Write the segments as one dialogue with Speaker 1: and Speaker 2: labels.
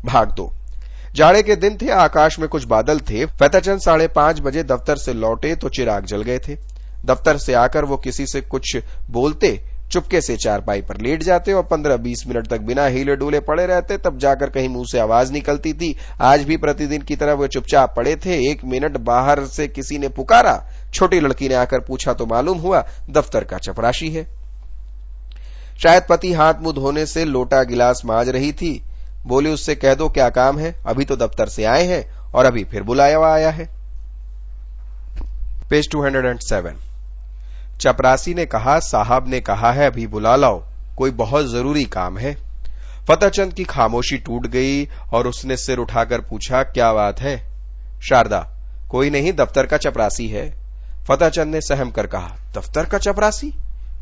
Speaker 1: भाग दो। जाड़े के दिन थे, आकाश में कुछ बादल थे। फतेहचंद 5:30 बजे दफ्तर से लौटे तो चिराग जल गए थे। दफ्तर से आकर वो किसी से कुछ बोलते, चुपके से चारपाई पर लेट जाते और 15-20 मिनट तक बिना हिले डुले पड़े रहते, तब जाकर कहीं मुंह से आवाज निकलती थी। आज भी प्रतिदिन की तरह वे चुपचाप पड़े थे। 1 मिनट बाहर से किसी ने पुकारा। छोटी लड़की ने आकर पूछा तो मालूम हुआ दफ्तर का चपरासी है। शायद पति हाथ मुंह धोने से लोटा गिलास मांज रही थी। बोली, उससे कह दो क्या काम है, अभी तो दफ्तर से आए हैं और अभी फिर बुलाया हुआ आया है। पेज 207। चपरासी ने कहा, साहब ने कहा है अभी बुला लाओ, कोई बहुत जरूरी काम है। फतेहचंद की खामोशी टूट गई और उसने सिर उठाकर पूछा, क्या बात है? शारदा, कोई नहीं, दफ्तर का चपरासी है। फतेहचंद ने सहम कर कहा, दफ्तर का चपरासी?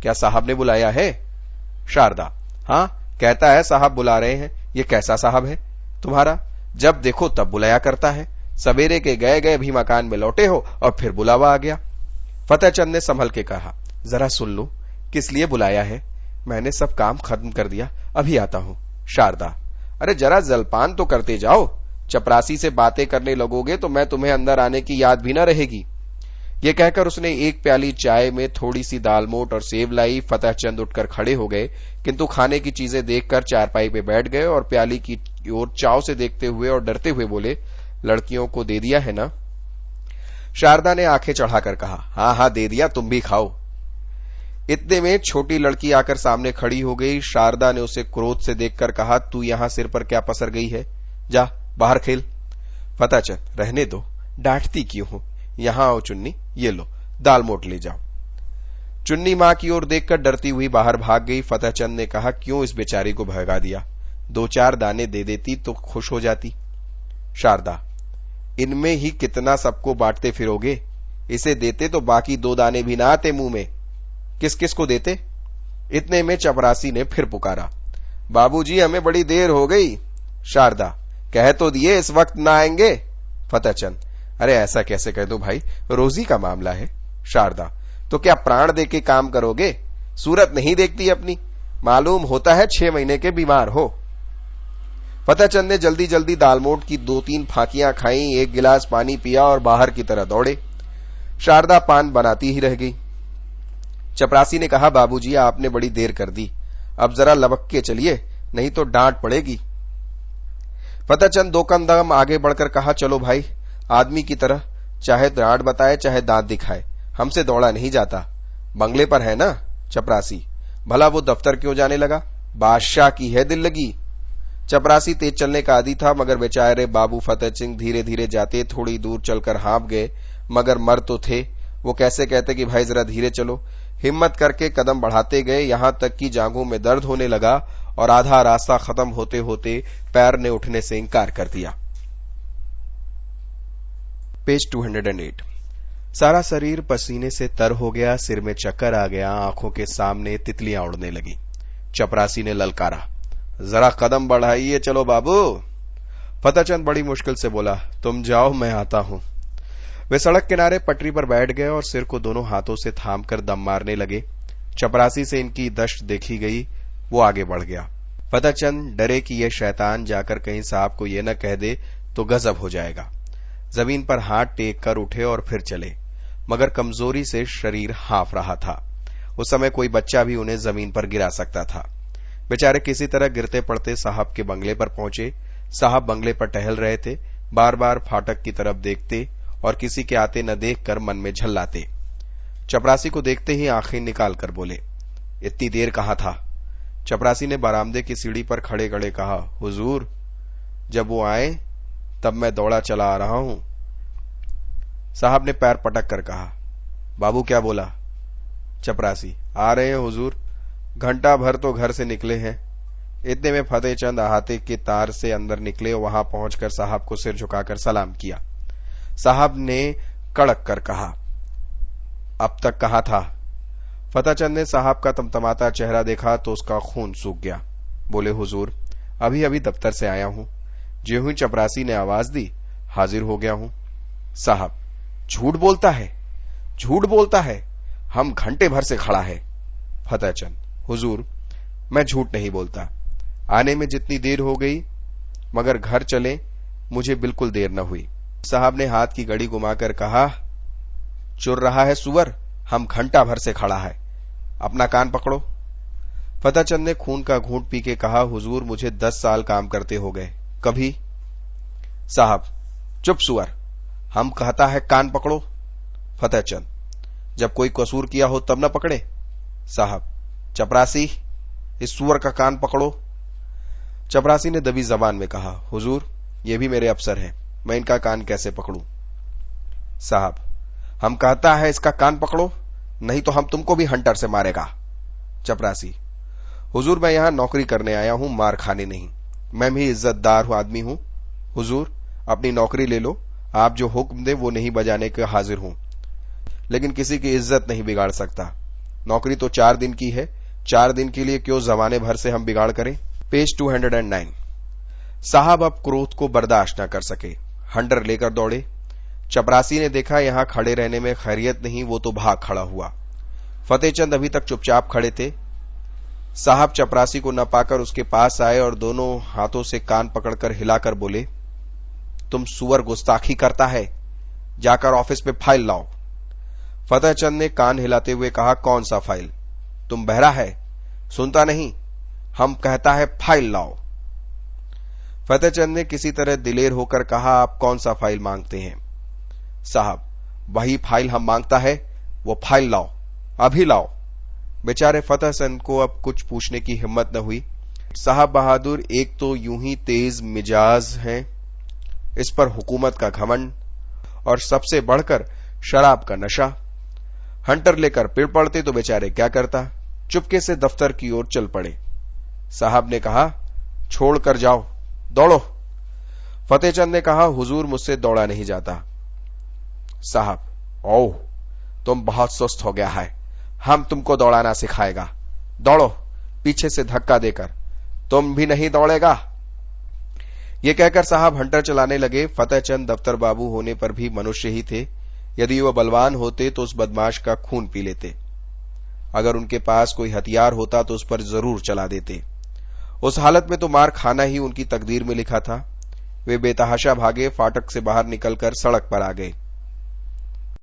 Speaker 1: क्या साहब ने बुलाया है? शारदा, हां, कहता है साहब बुला रहे हैं। ये कैसा साहब है तुम्हारा? जब देखो तब बुलाया करता है। सवेरे के गए गए भी मकान में लौटे हो और फिर बुलावा आ गया। फतेहचंद ने संभल के कहा, जरा सुन लो, किस लिए बुलाया है? मैंने सब काम खत्म कर दिया, अभी आता हूं। शारदा, अरे जरा जलपान तो करते जाओ। चपरासी से बातें करने लगोगे तो मैं तुम्हें अंदर आने की याद भी न रहेगी। ये कहकर उसने एक प्याली चाय में थोड़ी सी दालमोट और सेव लाई। फतेहचंद उठकर खड़े हो गए, किंतु खाने की चीजें देखकर चारपाई पे बैठ गए और प्याली की ओर चाव से देखते हुए और डरते हुए बोले, लड़कियों को दे दिया है ना? शारदा ने आंखें चढ़ाकर कहा, हां हां दे दिया, तुम भी खाओ। इतने में छोटी लड़की आकर सामने खड़ी हो गई। शारदा ने उसे क्रोध से देखकर कहा, तू यहां सिर पर क्या पसर गई है? जा बाहर खेल। फतेहचंद, रहने दो, डांटती क्यों हो? यहां आओ चुन्नी, ये लो दाल मोट ले जाओ। चुन्नी मां की ओर देखकर डरती हुई बाहर भाग गई। फतेहचंद ने कहा, क्यों इस बेचारी को भगा दिया? 2-4 दाने दे देती तो खुश हो जाती। शारदा, इनमें ही कितना सबको बांटते फिरोगे? इसे देते तो बाकी 2 दाने भी ना आते मुंह में। किस किस को देते? इतने में चपरासी ने फिर पुकारा, बाबूजी हमें बड़ी देर हो गई। शारदा, कह तो दिए इस वक्त ना आएंगे। फतेहचंद, अरे ऐसा कैसे कह दो भाई, रोजी का मामला है। शारदा, तो क्या प्राण दे के काम करोगे? सूरत नहीं देखती अपनी, मालूम होता है 6 महीने के बीमार हो। फतेहचंद ने जल्दी जल्दी दालमोट की 2-3 फाकियां खाई, 1 गिलास पानी पिया और बाहर की तरह दौड़े। शारदा पान बनाती ही रह गई। चपरासी ने कहा, बाबूजी आपने बड़ी देर कर दी, अब जरा लबक के चलिए, नहीं तो डांट पड़ेगी। फतेहचंद 2 कदम आगे बढ़कर कहा, चलो भाई, आदमी की तरह, चाहे डांट बताए चाहे दांत दिखाए, हमसे दौड़ा नहीं जाता। बंगले पर है ना? चपरासी, भला वो दफ्तर क्यों जाने लगा? बादशाह की है दिल लगी। चपरासी तेज चलने का आदी था, मगर बेचारे बाबू फतेहचंद धीरे धीरे जाते, थोड़ी दूर चलकर हाँप गए, मगर मर तो थे। वो कैसे कहते कि भाई जरा धीरे चलो। हिम्मत करके कदम बढ़ाते गए, यहां तक कि जांघों में दर्द होने लगा और आधा रास्ता खत्म होते होते पैर ने उठने से इंकार कर दिया। पेज 208। सारा शरीर पसीने से तर हो गया, सिर में चक्कर आ गया, आंखों के सामने तितलियां उड़ने लगी। चपरासी ने ललकारा, जरा कदम बढ़ाइए, चलो बाबू। फतेहचंद बड़ी मुश्किल से बोला, तुम जाओ मैं आता हूं। वे सड़क किनारे पटरी पर बैठ गए और सिर को दोनों हाथों से थामकर दम मारने लगे। चपरासी से इनकी दश्त देखी गई, वो आगे बढ़ गया। फतेहचंद डरे कि यह शैतान जाकर कहीं साहब को यह न कह दे तो गजब हो जाएगा। जमीन पर हाथ टेक कर उठे और फिर चले, मगर कमजोरी से शरीर हाँफ रहा था। उस समय कोई बच्चा भी उन्हें जमीन पर गिरा सकता था। बेचारे किसी तरह गिरते पड़ते साहब के बंगले पर पहुंचे। साहब बंगले पर टहल रहे थे, बार बार फाटक की तरफ देखते और किसी के आते न देखकर मन में झल्लाते। चपरासी को देखते ही आंखें निकाल कर बोले, इतनी देर कहां था? चपरासी ने बरामदे की सीढ़ी पर खड़े खड़े कहा, हुजूर, जब वो आए तब मैं दौड़ा चला आ रहा हूं। साहब ने पैर पटक कर कहा, बाबू क्या बोला? चपरासी, आ रहे हैं हुजूर, घंटा भर तो घर से निकले हैं। इतने में फतेहचंद अहाते के तार से अंदर निकले, वहां पहुंचकर साहब को सिर झुकाकर सलाम किया। साहब ने कड़क कर कहा, अब तक कहां था? फतेहचंद ने साहब का तमतमाता चेहरा देखा तो उसका खून सूख गया। बोले, हुजूर, अभी अभी दफ्तर से आया हूं, ज्यों ही चपरासी ने आवाज दी हाजिर हो गया हूं। साहब, झूठ बोलता है, झूठ बोलता है, हम घंटे भर से खड़ा है। फतेहचंद, हुजूर, मैं झूठ नहीं बोलता, आने में जितनी देर हो गई मगर घर चले, मुझे बिल्कुल देर न हुई। साहब ने हाथ की घड़ी घुमाकर कहा, चुर रहा है सुअर, हम घंटा भर से खड़ा है, अपना कान पकड़ो। फतेहचंद ने खून का घूंट पी के कहा, हुजूर मुझे 10 साल काम करते हो गए, कभी। साहब, चुप सुअर, हम कहता है कान पकड़ो। फतेहचंद, जब कोई कसूर किया हो तब न पकड़े। साहब, चपरासी, इस सुअर का कान पकड़ो। चपरासी ने दबी जबान में कहा, हुजूर ये भी मेरे अफसर हैं, मैं इनका कान कैसे पकड़ूं। साहब, हम कहता है इसका कान पकड़ो, नहीं तो हम तुमको भी हंटर से मारेगा। चपरासी, हुजूर मैं यहां नौकरी करने आया हूं, मार खाने नहीं, मैं भी इज्जतदार आदमी हूं। हुजूर अपनी नौकरी ले लो, आप जो हुक्म दे वो नहीं बजाने के हाजिर हूं, लेकिन किसी की इज्जत नहीं बिगाड़ सकता। नौकरी तो 4 दिन की है, 4 दिन के लिए क्यों जमाने भर से हम बिगाड़ करें। पेज 209। साहब अब क्रोध को बर्दाश्त न कर सके, हंटर लेकर दौड़े। चपरासी ने देखा यहां खड़े रहने में खैरियत नहीं, वो तो भाग खड़ा हुआ। फतेहचंद अभी तक चुपचाप खड़े थे। साहब चपरासी को न पाकर उसके पास आए और दोनों हाथों से कान पकड़कर हिलाकर बोले, तुम सुअर गुस्ताखी करता है, जाकर ऑफिस में फाइल लाओ। फतेहचंद ने कान हिलाते हुए कहा, कौन सा फाइल, तुम बहरा है, सुनता नहीं, हम कहता है फाइल लाओ। फतेहचंद ने किसी तरह दिलेर होकर कहा, आप कौन सा फाइल मांगते हैं। साहब, वही फाइल हम मांगता है, वो फाइल लाओ, अभी लाओ। बेचारे फतेहचंद को अब कुछ पूछने की हिम्मत न हुई। साहब बहादुर एक तो यूं ही तेज मिजाज हैं, इस पर हुकूमत का घमंड और सबसे बढ़कर शराब का नशा। हंटर लेकर पिड़ पड़ते तो बेचारे क्या करता। चुपके से दफ्तर की ओर चल पड़े। साहब ने कहा, छोड़कर जाओ, दौड़ो। फतेहचंद ने कहा, हुजूर मुझसे दौड़ा नहीं जाता। साहब, ओह तुम बहुत सुस्त हो गया है, हम तुमको दौड़ाना सिखाएगा, दौड़ो। पीछे से धक्का देकर, तुम भी नहीं दौड़ेगा। ये कहकर साहब हंटर चलाने लगे। फतेहचंद दफ्तर बाबू होने पर भी मनुष्य ही थे, यदि वह बलवान होते तो उस बदमाश का खून पी लेते, अगर उनके पास कोई हथियार होता तो उस पर जरूर चला देते। उस हालत में तो मार खाना ही उनकी तकदीर में लिखा था। वे बेतहाशा भागे, फाटक से बाहर निकलकर सड़क पर आ गए।